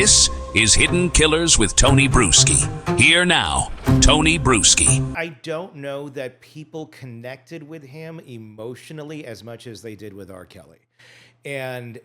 This is Hidden Killers with Tony Brueski. Here now, Tony Brueski. I don't know that people connected with him emotionally as much as they did with R. Kelly. And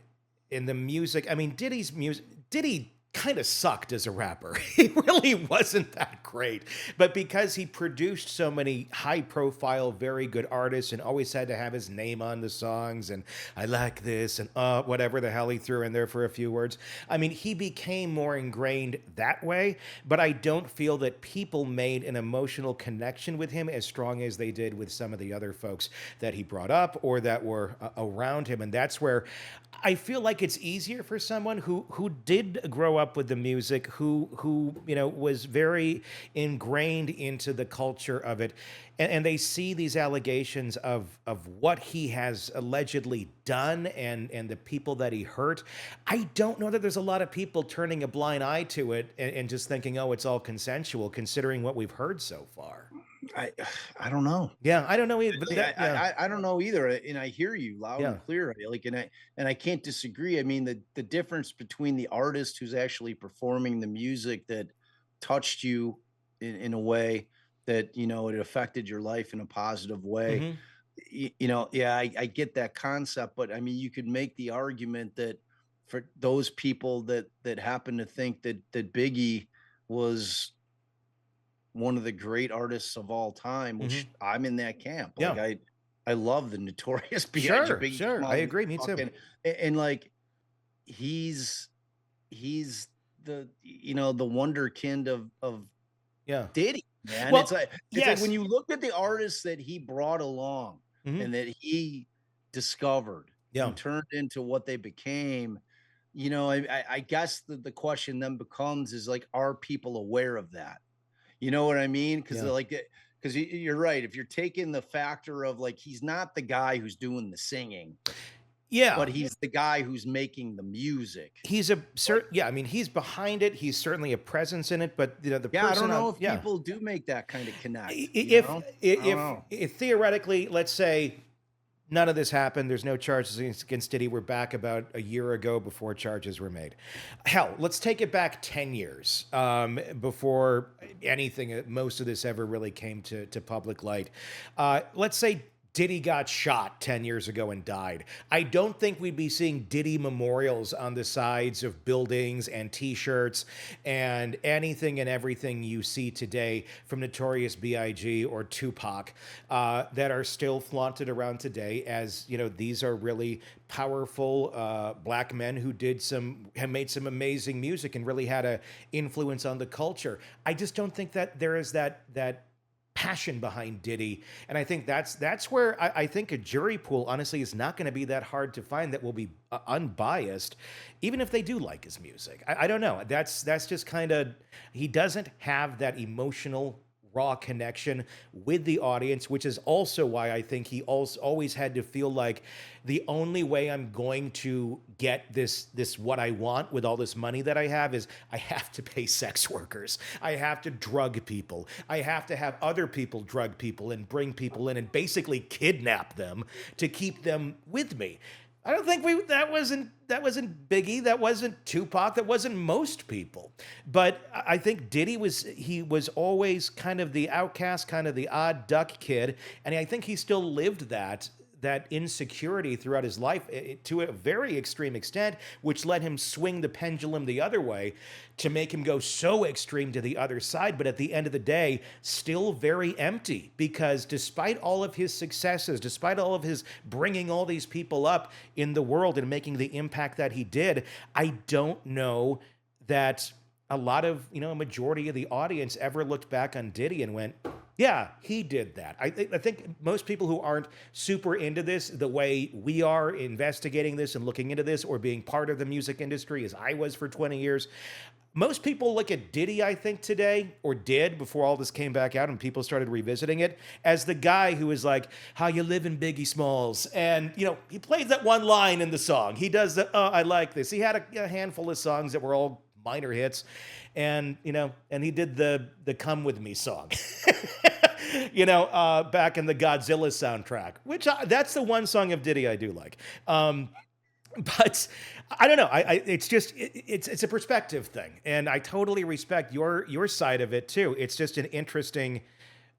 in the music, I mean, Diddy kind of sucked as a rapper. He really wasn't that great. But because he produced so many high-profile, very good artists and always had to have his name on the songs and I like this and whatever the hell he threw in there for a few words. I mean, he became more ingrained that way, but I don't feel that people made an emotional connection with him as strong as they did with some of the other folks that he brought up or that were around him. And that's where I feel like it's easier for someone who did grow up with the music, who was very ingrained into the culture of it, and they see these allegations of what he has allegedly done and the people that he hurt. I don't know that there's a lot of people turning a blind eye to it and just thinking, oh, it's all consensual, considering what we've heard so far. I don't know. Yeah, I don't know either. But I don't know either, and I hear you loud and clear. And I can't disagree. I mean, the difference between the artist who's actually performing the music that touched you in a way that it affected your life in a positive way. I get that concept, but I mean, you could make the argument that for those people that happen to think that Biggie was one of the great artists of all time, which I'm in that camp. Like I love the Notorious B.I.G. Sure. I agree. Me too. And like he's the the wonderkind of Diddy, man. Well, it's like when you look at the artists that he brought along and that he discovered and turned into what they became, I guess the question then becomes is like, are people aware of that? You know what I mean? Because you're right. If you're taking the factor of like, he's not the guy who's doing the singing. Yeah. But he's the guy who's making the music. He's I mean, he's behind it. He's certainly a presence in it, but the person. I don't know if people do make that kind of connect. If theoretically, let's say none of this happened, there's no charges against Diddy. We're back about a year ago before charges were made. Hell, let's take it back 10 years before anything, most of this ever really came to public light. Let's say Diddy got shot 10 years ago and died. I don't think we'd be seeing Diddy memorials on the sides of buildings and t-shirts and anything and everything you see today from Notorious B.I.G. or Tupac that are still flaunted around today as, these are really powerful black men who have made some amazing music and really had an influence on the culture. I just don't think that there is that passion behind Diddy, and I think that's where I think a jury pool honestly is not going to be that hard to find that will be unbiased, even if they do like his music. I don't know. That's just kind of, he doesn't have that emotional raw connection with the audience, which is also why I think he always had to feel like the only way I'm going to get this what I want with all this money that I have is I have to pay sex workers. I have to drug people. I have to have other people drug people and bring people in and basically kidnap them to keep them with me. I don't think that wasn't Biggie, that wasn't Tupac, that wasn't most people. But I think Diddy was always kind of the outcast, kind of the odd duck kid, and I think he still lived that insecurity throughout his life to a very extreme extent, which let him swing the pendulum the other way to make him go so extreme to the other side. But at the end of the day, still very empty, because despite all of his successes, despite all of his bringing all these people up in the world and making the impact that he did, I don't know that a lot of, a majority of the audience ever looked back on Diddy and went, yeah, he did that. I think most people who aren't super into this the way we are investigating this and looking into this or being part of the music industry as I was for 20 years, most people look at Diddy, I think, today, or did before all this came back out and people started revisiting it, as the guy who is like, how you living, Biggie Smalls? And, he plays that one line in the song. He does the, I like this. He had a handful of songs that were all minor hits, and and he did the Come With Me song back in the Godzilla soundtrack, which that's the one song of Diddy I do like. But I don't know. It's just it's a perspective thing, and I totally respect your side of it too. It's just an interesting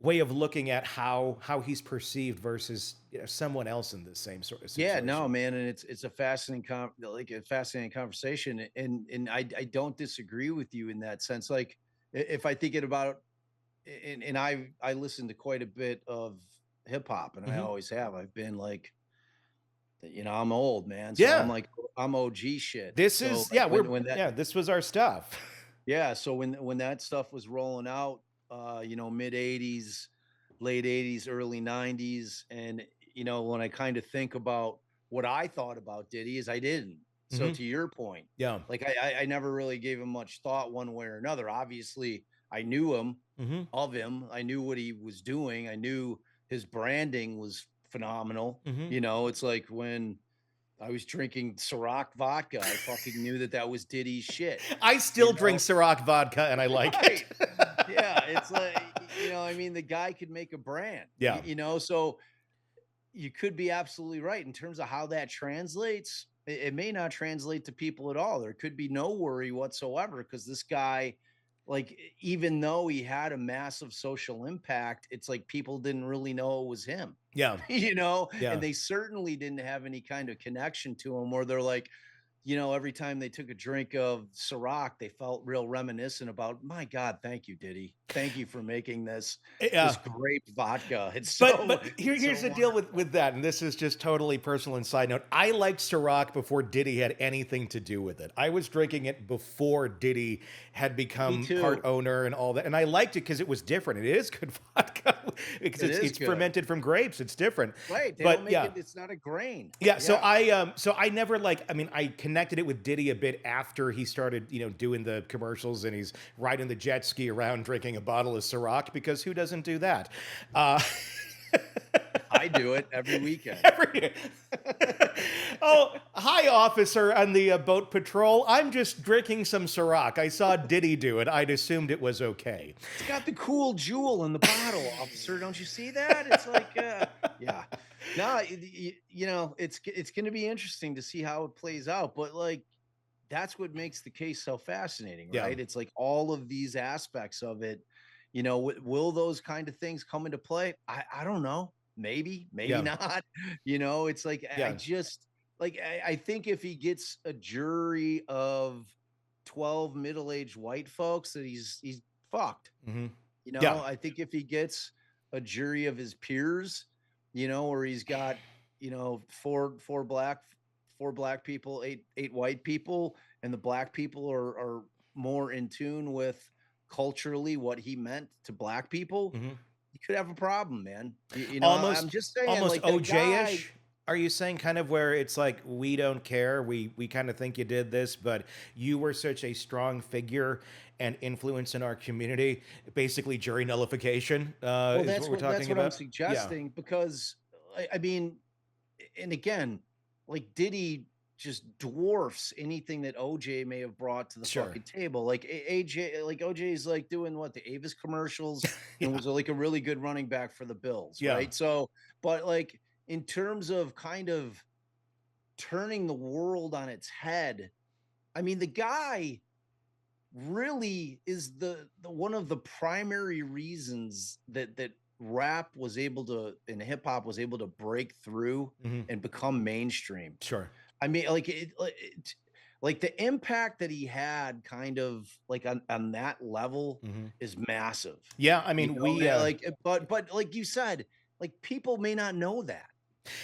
way of looking at how he's perceived versus someone else in the same sort of Yeah, situation. no, man, and it's a fascinating a fascinating conversation, and I don't disagree with you in that sense. Like if I think it about, and I listen to quite a bit of hip hop, and I Mhm. always have. I've been like, I'm old, man, so Yeah, I'm OG shit. this So is like yeah when that this was our stuff. yeah, so when that stuff was rolling out, mid '80s, late '80s, early '90s, and when I kind of think about what I thought about Diddy, is I didn't. So Hmm. to your point, Yeah. like I never really gave him much thought one way or another. Obviously, I knew him Hmm. of him. I knew what he was doing. I knew his branding was phenomenal. Hmm. It's like when I was drinking Cîroc vodka, I fucking knew that was Diddy's shit. I You still drink know, Cîroc vodka, and I like it. right? Yeah, it's like, I mean, the guy could make a brand, Yeah. so you could be absolutely right in terms of how that translates. It may not translate to people at all. There could be no worry whatsoever because this guy, like, even though he had a massive social impact, it's like people didn't really know it was him, Yeah. and Yeah. they certainly didn't have any kind of connection to him where they're like, every time they took a drink of Cîroc, they felt real reminiscent about, my God, thank you, Diddy. Thank you for making this Yeah. grape vodka. It's But so it's here's so the deal wonderful. with that, and this is just totally personal and side note. I liked Ciroc before Diddy had anything to do with it. I was drinking it before Diddy had Me become part too. owner and all that, and I liked it because it was different. It is good vodka because It is it's good. fermented from grapes. It's different, Right. They don't but make yeah. it, it's not a grain. Yeah, Yeah. so I never I mean I connected it with Diddy a bit after he started, doing the commercials and he's riding the jet ski around drinking a bottle of Ciroc because who doesn't do that? Uh I do it every weekend. every- oh, hi officer on the boat patrol. I'm just drinking some Ciroc. I saw Diddy do it. I'd assumed it was okay. It's got the cool jewel in the bottle, officer. Don't you see that? It's like, yeah. No, it's going to be interesting to see how it plays out. But like, that's what makes the case so fascinating, Yeah. right? It's like all of these aspects of it. Will those kind of things come into play? I don't know. Maybe Yeah. not. It's like I Yeah. just like I think if he gets a jury of 12 middle-aged white folks, that he's fucked. Hmm. Yeah. I think if he gets a jury of his peers, where he's got, four black people, eight white people, and the black people are more in tune with culturally what he meant to black people, Hmm. you could have a problem, man. I'm Almost just saying, almost like that guy. OJ-ish. Are you saying kind of where it's like we don't care, we kind of think you did this, but you were such a strong figure and influence in our community, basically jury nullification Well, is what we're that's talking what I'm about? Yeah, suggesting because I mean, and again, like Diddy just dwarfs anything that OJ may have brought to the sure. fucking table. Like AJ, like OJ's like doing what, the Avis commercials, and Yeah, was like a really good running back for the Bills, yeah, right? So, but like in terms of kind of turning the world on its head, I mean, the guy really is the one of the primary reasons that rap was able to, and hip hop was able to break through hmm, and become mainstream. sure. I mean, like the impact that he had kind of like on that level Hmm. is massive. Yeah, I mean we And like but like you said, like people may not know that.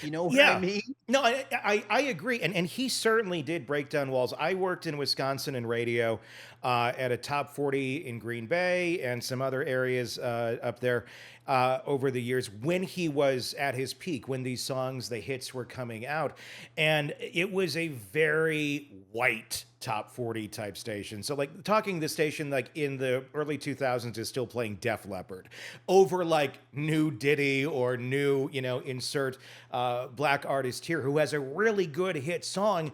You know what I yeah. mean? No, I agree. And he certainly did break down walls. I worked in Wisconsin in radio at a top 40 in Green Bay and some other areas up there over the years when he was at his peak, when these songs, the hits were coming out. And it was a very white top 40 type station. So like talking the station like in the early 2000s is still playing Def Leppard over like new Diddy or new, insert black artist here who has a really good hit song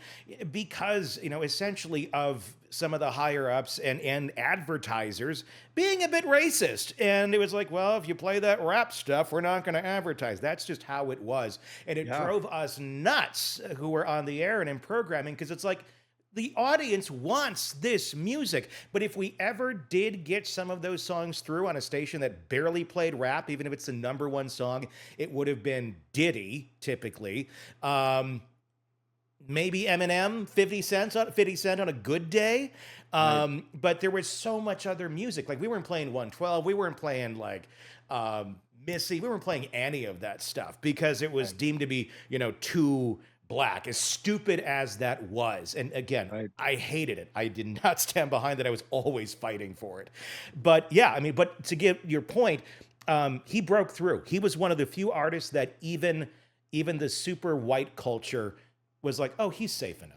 because, essentially of some of the higher ups and advertisers being a bit racist. And it was like, well, if you play that rap stuff, we're not going to advertise. That's just how it was. And it Yeah. drove us nuts who were on the air and in programming because it's like, the audience wants this music. But if we ever did get some of those songs through on a station that barely played rap, even if it's the #1 song, it would have been Diddy, typically. Maybe Eminem, 50 Cent on a good day. But there was so much other music. Like, we weren't playing 112. We weren't playing like Missy. We weren't playing any of that stuff because it was deemed to be, too black, as stupid as that was. And again, I hated it. I did not stand behind it. I was always fighting for it. But yeah, I mean, but to give your point, he broke through. He was one of the few artists that even the super white culture was like, oh, he's safe enough.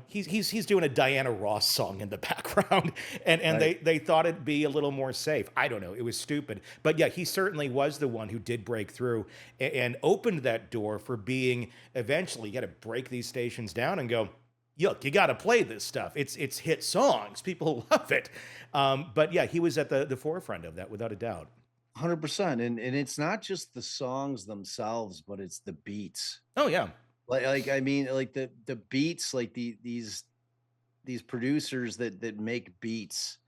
He's doing a Diana Ross song in the background, and they thought it'd be a little more safe. I don't know. It was stupid. But yeah, he certainly was the one who did break through and opened that door for being eventually, you got to break these stations down and go, look, you got to play this stuff. It's hit songs. People love it. But yeah, he was at the forefront of that without a doubt. 100%. And it's not just the songs themselves, but it's the beats. Oh yeah. Like I mean, like the beats, like these producers that make beats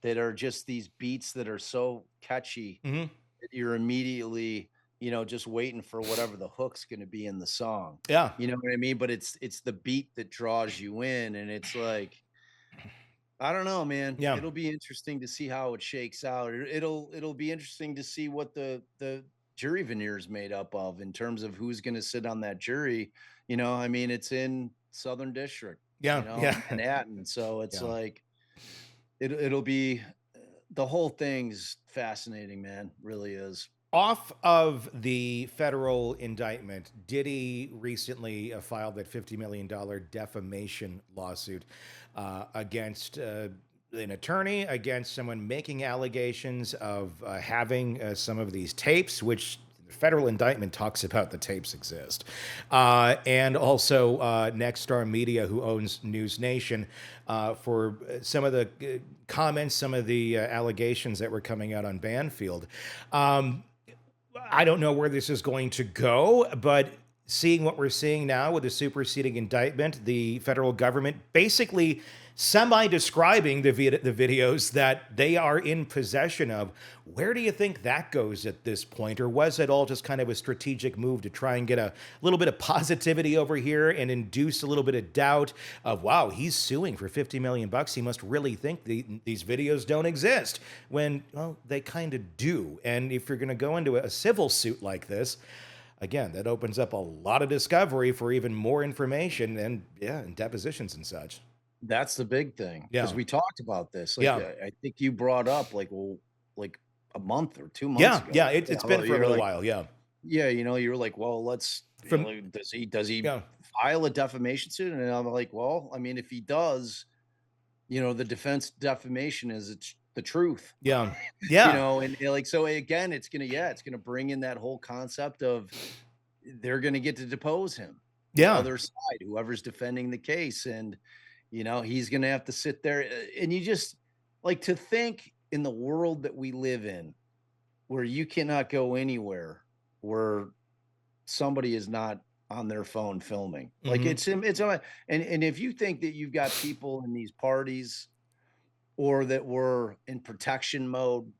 that are just these beats that are so catchy that you're immediately, just waiting for whatever the hook's going to be in the song. Yeah. You know what I mean? But it's the beat that draws you in, and it's like, I don't know, man. Yeah. It'll be interesting to see how it shakes out. It'll be interesting to see what the jury veneer is made up of in terms of who's going to sit on that jury. I mean, it's in Southern District, Manhattan. So it's like, it'll be, the whole thing's fascinating, man. Really is. Off of the federal indictment, Diddy recently filed that $50 million defamation lawsuit against an attorney, against someone making allegations of having some of these tapes, which the federal indictment talks about the tapes exist. And also Nexstar Media, who owns News Nation, for some of the comments, some of the allegations that were coming out on Banfield. I don't know where this is going to go, but seeing what we're seeing now with the superseding indictment, the federal government basically semi-describing the videos that they are in possession of. Where do you think that goes at this point? Or was it all just kind of a strategic move to try and get a little bit of positivity over here and induce a little bit of doubt of, wow, he's suing for $50 million. He must really think these videos don't exist, when, well, they kind of do. And if you're going to go into a civil suit like this, again, that opens up a lot of discovery for even more information and depositions and such. That's the big thing, because we talked about this. Like, I think you brought up like a month or 2 months ago. Yeah, it's been for a little while. Yeah, you were like, well, let's. Does he file a defamation suit? And I'm like, well, I mean, if he does, the defense defamation is it's the truth. Yeah. And like, so again, it's gonna bring in that whole concept of they're gonna get to depose him. The other side, whoever's defending the case, and he's going to have to sit there. And you just like to think, in the world that we live in, where you cannot go anywhere where somebody is not on their phone filming. Like it's and if you think that you've got people in these parties or that were in protection mode,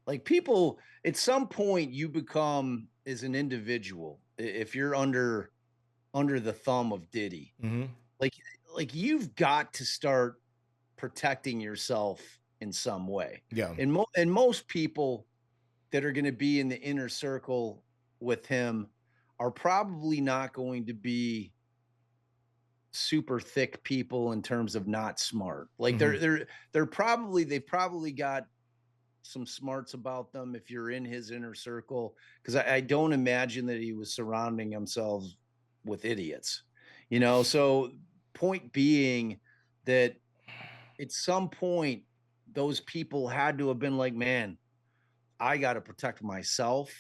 like, people at some point you become, as an individual, if you're under the thumb of Diddy, like you've got to start protecting yourself in some way. Yeah. And most people that are going to be in the inner circle with him are probably not going to be super thick people in terms of not smart. Like they've probably got some smarts about them if you're in his inner circle, because I don't imagine that he was surrounding himself with idiots, so point being that at some point those people had to have been like, man, I got to protect myself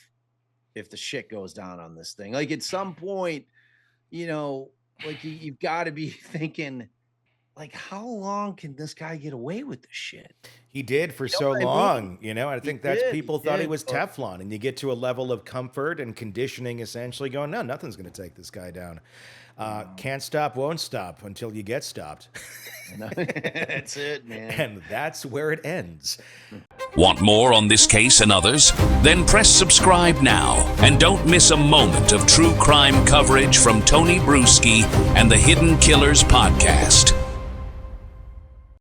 if the shit goes down on this thing. Like, at some point, like you've got to be thinking, like, how long can this guy get away with this shit? He did for so long, I think people thought he was Teflon, and you get to a level of comfort and conditioning, essentially going, no, nothing's going to take this guy down. Can't stop, won't stop until you get stopped. That's it, man. And that's where it ends. Want more on this case and others? Then press subscribe now and don't miss a moment of true crime coverage from Tony Brueski and the Hidden Killers podcast.